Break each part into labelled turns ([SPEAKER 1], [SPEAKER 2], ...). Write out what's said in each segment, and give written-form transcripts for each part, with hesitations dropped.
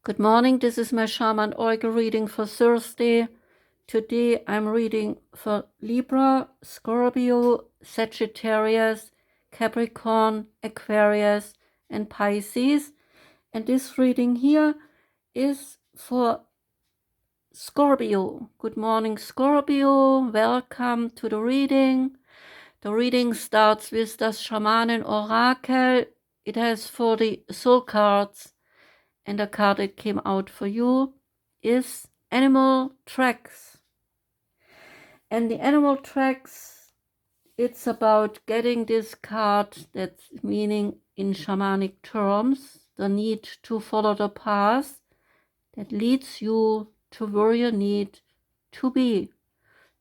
[SPEAKER 1] Good morning, this is my Schamanen-Orakel reading for Thursday. Today I'm reading for Libra, Scorpio, Sagittarius, Capricorn, Aquarius, and Pisces. And this reading here is for Scorpio. Good morning, Scorpio. Welcome to the reading. The reading starts with the Schamanen-Orakel. It has 40 soul cards. And the card that came out for you is Animal Tracks. And the Animal Tracks, it's about getting this card, that's meaning in shamanic terms, the need to follow the path that leads you to where you need to be,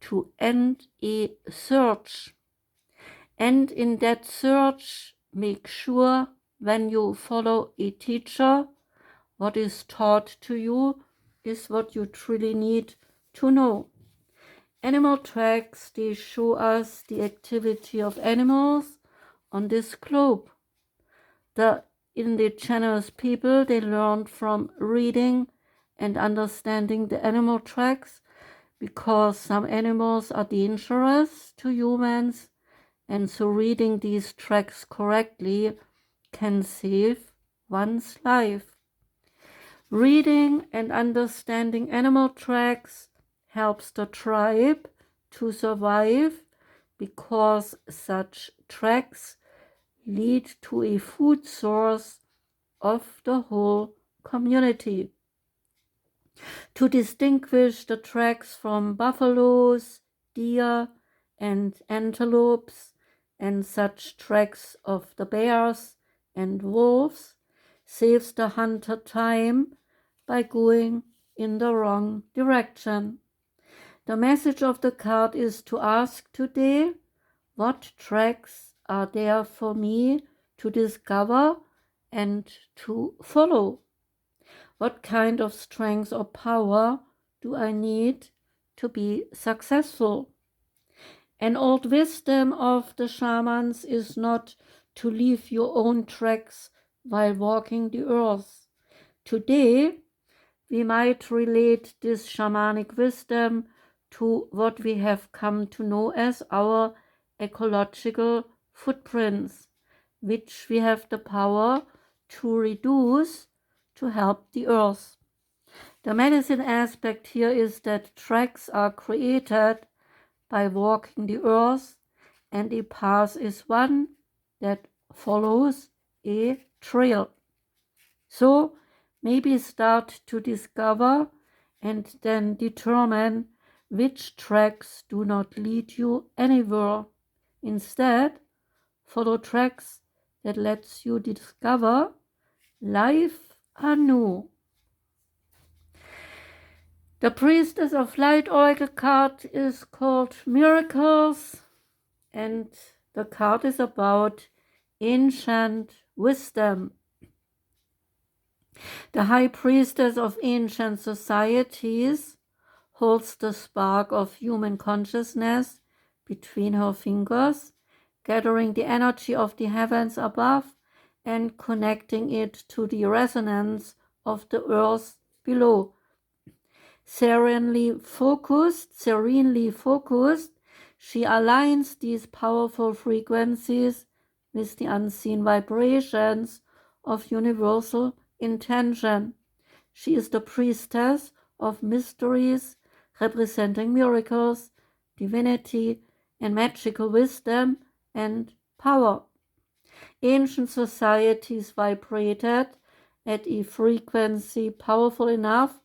[SPEAKER 1] to end a search. And in that search, make sure when you follow a teacher, what is taught to you is what you truly need to know. Animal tracks, they show us the activity of animals on this globe. The indigenous people, they learned from reading and understanding the animal tracks because some animals are dangerous to humans, and so reading these tracks correctly can save one's life. Reading and understanding animal tracks helps the tribe to survive because such tracks lead to a food source of the whole community. To distinguish the tracks from buffaloes, deer, and antelopes, and such tracks of the bears and wolves, saves the hunter time by going in the wrong direction. The message of the card is to ask today, what tracks are there for me to discover and to follow? What kind of strength or power do I need to be successful? An old wisdom of the shamans is not to leave your own tracks while walking the earth. Today, we might relate this shamanic wisdom to what we have come to know as our ecological footprints, which we have the power to reduce to help the earth. The medicine aspect here is that tracks are created by walking the earth, and a path is one that follows a trail. So maybe start to discover and then determine which tracks do not lead you anywhere. Instead, follow tracks that lets you discover life anew. The Priestess of Light Oracle card is called Miracles, and the card is about ancient wisdom. The High Priestess of ancient societies holds the spark of human consciousness between her fingers, gathering the energy of the heavens above and connecting it to the resonance of the earth below. Serenely focused, she aligns these powerful frequencies with the unseen vibrations of universal intention. She is the priestess of mysteries, representing miracles, divinity, and magical wisdom and power. Ancient societies vibrated at a frequency powerful enough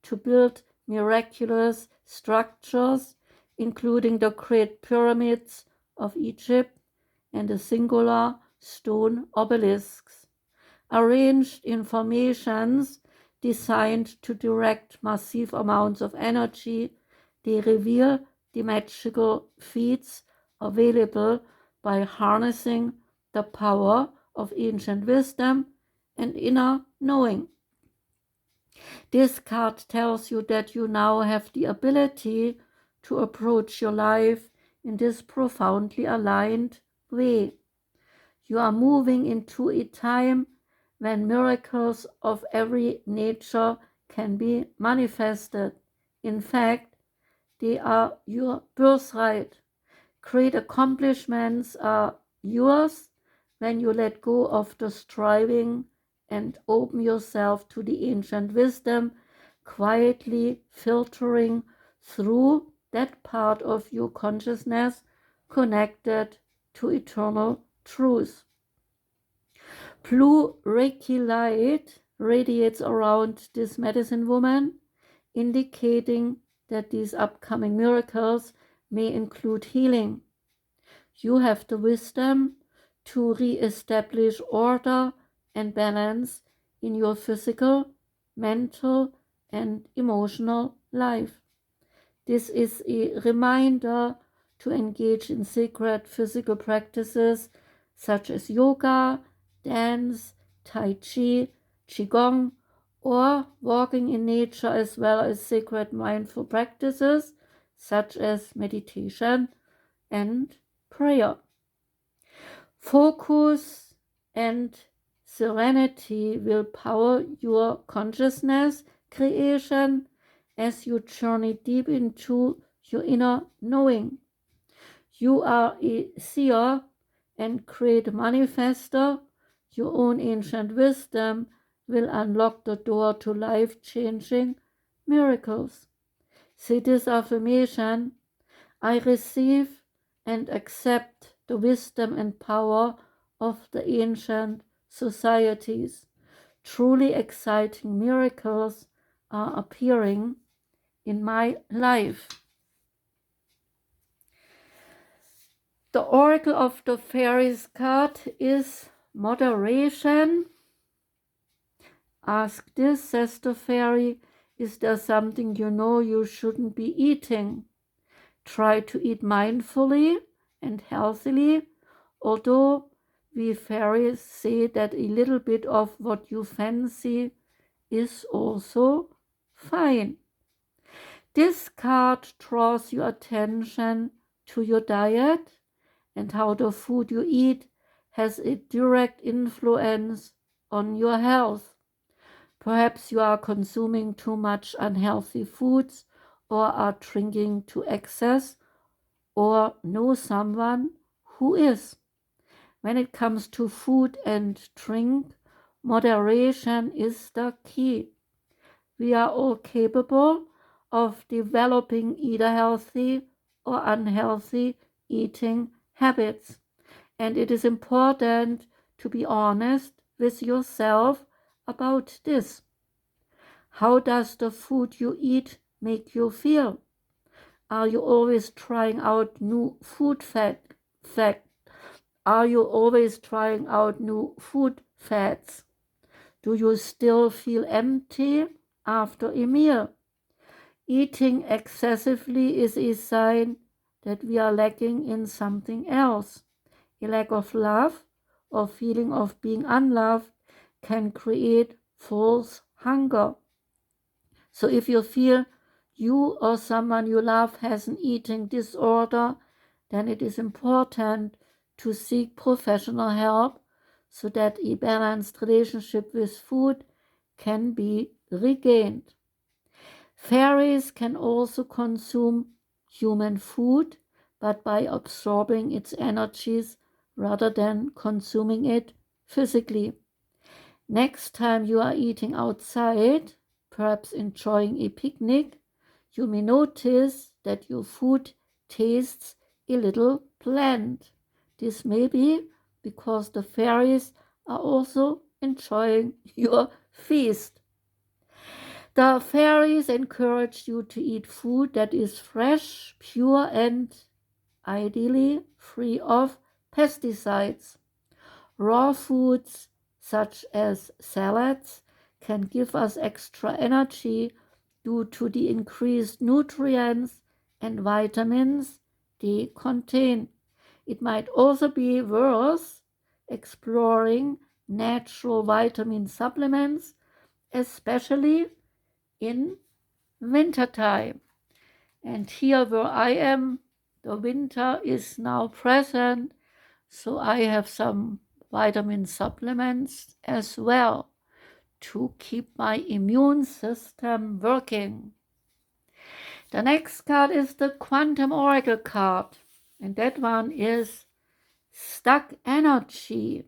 [SPEAKER 1] to build miraculous structures, including the Great Pyramids of Egypt and the singular stone obelisks. Arranged in formations designed to direct massive amounts of energy, they reveal the magical feats available by harnessing the power of ancient wisdom and inner knowing. This card tells you that you now have the ability to approach your life in this profoundly aligned way. You are moving into a time when miracles of every nature can be manifested. In fact, they are your birthright. Great accomplishments are yours when you let go of the striving and open yourself to the ancient wisdom, quietly filtering through that part of your consciousness connected to eternal truth. Blue Reiki light radiates around this medicine woman, indicating that these upcoming miracles may include healing. You have the wisdom to re-establish order and balance in your physical, mental, and emotional life. This is a reminder to engage in sacred physical practices such as yoga, dance, tai chi, qigong, or walking in nature, as well as sacred mindful practices such as meditation and prayer. Focus and serenity will power your consciousness creation as you journey deep into your inner knowing. You are a seer and great manifester. Your own ancient wisdom will unlock the door to life-changing miracles. Say this affirmation: I receive and accept the wisdom and power of the ancient societies. Truly exciting miracles are appearing in my life. The Oracle of the Fairies card is moderation. Ask this, says the fairy, is there something you know you shouldn't be eating? Try to eat mindfully and healthily, although we fairies say that a little bit of what you fancy is also fine. This card draws your attention to your diet and how the food you eat has a direct influence on your health. Perhaps you are consuming too much unhealthy foods or are drinking to excess, or know someone who is. When it comes to food and drink, moderation is the key. We are all capable of developing either healthy or unhealthy eating habits, and it is important to be honest with yourself about this. How does the food you eat make you feel? Are you always trying out new food Are you always trying out new food fads? Do you still feel empty after a meal? Eating excessively is a sign that we are lacking in something else. A lack of love or feeling of being unloved can create false hunger. So if you feel you or someone you love has an eating disorder, then it is important to seek professional help so that a balanced relationship with food can be regained. Fairies can also consume human food, but by absorbing its energies rather than consuming it physically. Next time you are eating outside, perhaps enjoying a picnic, you may notice that your food tastes a little bland. This may be because the fairies are also enjoying your feast. The fairies encourage you to eat food that is fresh, pure, and ideally free of pesticides. Raw foods such as salads can give us extra energy due to the increased nutrients and vitamins they contain. It might also be worth exploring natural vitamin supplements, especially in wintertime. And here where I am, the winter is now present, so I have some vitamin supplements as well to keep my immune system working. The next card is the Quantum Oracle card, and that one is stuck energy.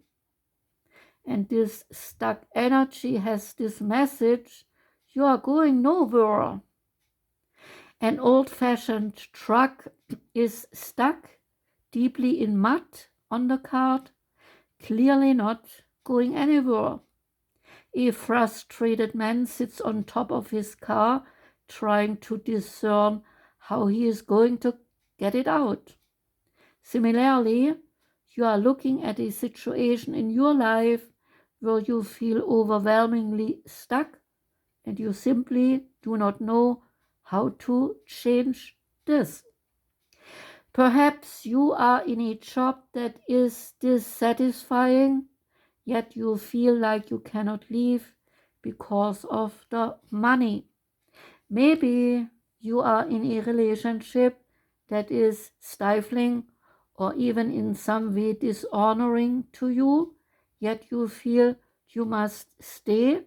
[SPEAKER 1] And this stuck energy has this message: you are going nowhere. An old-fashioned truck is stuck deeply in mud on the card, clearly not going anywhere. A frustrated man sits on top of his car, trying to discern how he is going to get it out. Similarly, you are looking at a situation in your life where you feel overwhelmingly stuck and you simply do not know how to change this. Perhaps you are in a job that is dissatisfying, yet you feel like you cannot leave because of the money. Maybe you are in a relationship that is stifling or even in some way dishonoring to you, yet you feel you must stay,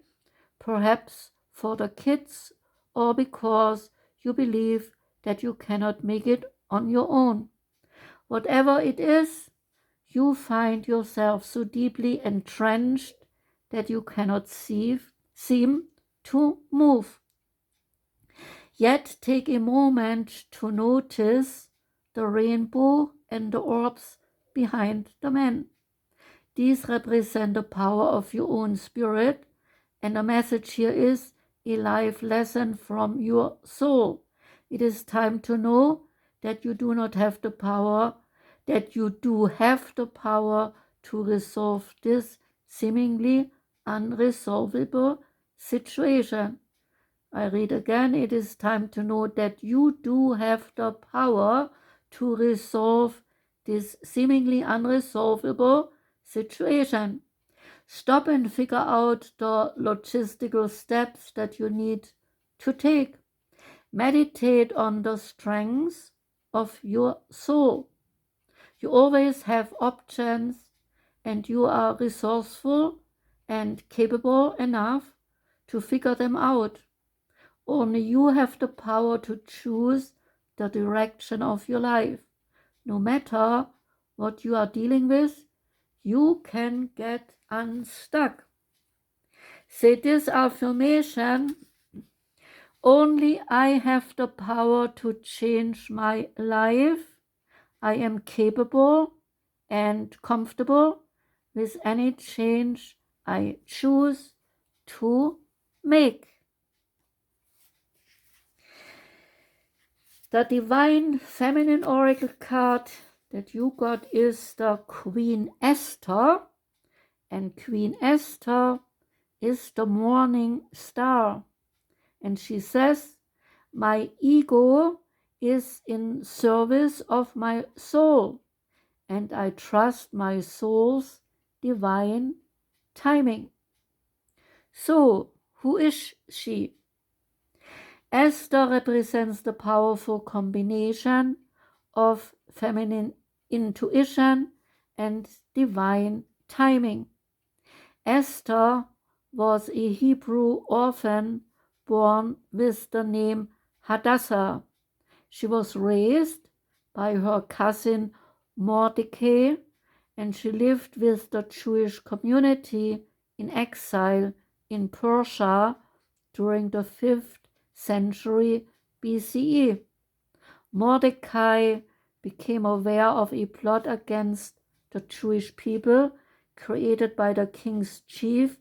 [SPEAKER 1] perhaps for the kids or because you believe that you cannot make it on your own. Whatever it is, you find yourself so deeply entrenched that you cannot seem to move. Yet take a moment to notice the rainbow and the orbs behind the man. These represent the power of your own spirit, and the message here is a life lesson from your soul. It is time to know that you do not have the power, that you do have the power to resolve this seemingly unresolvable situation. I read again, it is time to know that you do have the power to resolve this seemingly unresolvable situation. Stop and figure out the logistical steps that you need to take. Meditate on the strengths of your soul. You always have options, and you are resourceful and capable enough to figure them out. Only you have the power to choose the direction of your life. No matter what you are dealing with, you can get unstuck. Say this affirmation: only I have the power to change my life. I am capable and comfortable with any change I choose to make. The Divine Feminine Oracle card that you got is the Queen Esther, and Queen Esther is the morning star. And she says, my ego is in service of my soul, and I trust my soul's divine timing. So, who is she? Esther represents the powerful combination of feminine intuition and divine timing. Esther was a Hebrew orphan born with the name Hadassah. She was raised by her cousin Mordecai, and she lived with the Jewish community in exile in Persia during the 5th century BCE. Mordecai became aware of a plot against the Jewish people created by the king's chief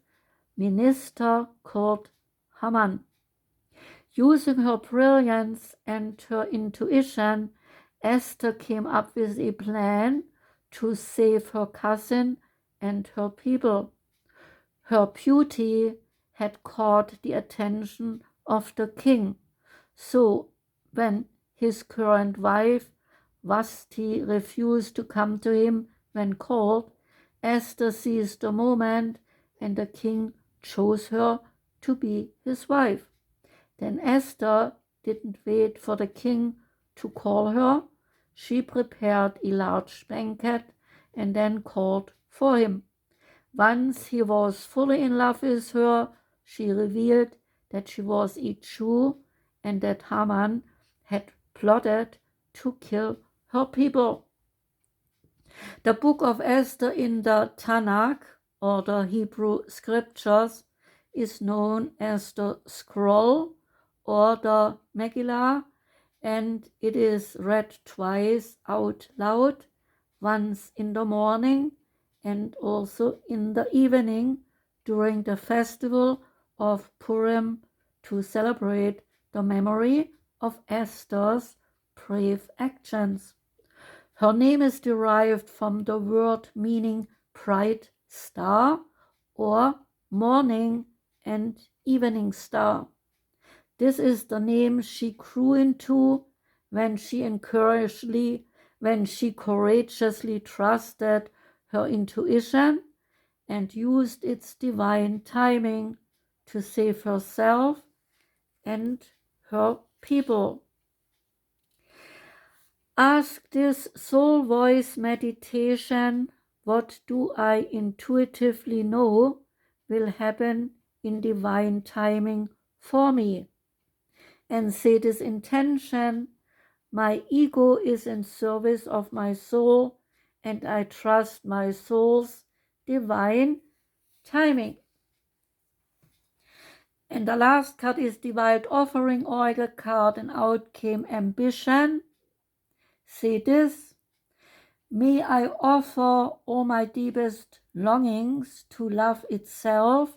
[SPEAKER 1] minister called Haman. Using her brilliance and her intuition, Esther came up with a plan to save her cousin and her people. Her beauty had caught the attention of the king, so when his current wife Vashti refused to come to him when called, Esther seized the moment, and the king chose her to be his wife. Then Esther didn't wait for the king to call her. She prepared a large banquet and then called for him. Once he was fully in love with her, she revealed that she was a Jew and that Haman had plotted to kill her people. The book of Esther in the Tanakh, or the Hebrew scriptures, is known as the scroll or the Megillah, and it is read twice out loud, once in the morning and also in the evening during the festival of Purim to celebrate the memory of Esther's brave actions. Her name is derived from the word meaning bright star or morning and evening star. This is the name she grew into when she courageously trusted her intuition and used its divine timing to save herself and her people. Ask this soul voice meditation, what do I intuitively know will happen in divine timing for me? And say this intention, my ego is in service of my soul and I trust my soul's divine timing. And the last card is Divine Offering Oracle card, and out came Ambition. Say this, may I offer all my deepest longings to love itself,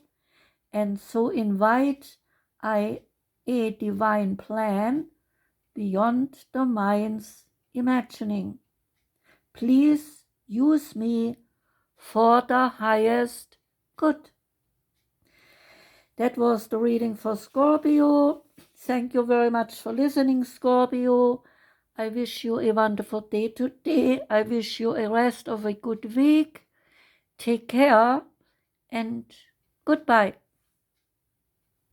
[SPEAKER 1] and so invite a divine plan beyond the mind's imagining. Please use me for the highest good. That was the reading for Scorpio. Thank you very much for listening, Scorpio. I wish you a wonderful day today. I wish you a rest of a good week. Take care and goodbye.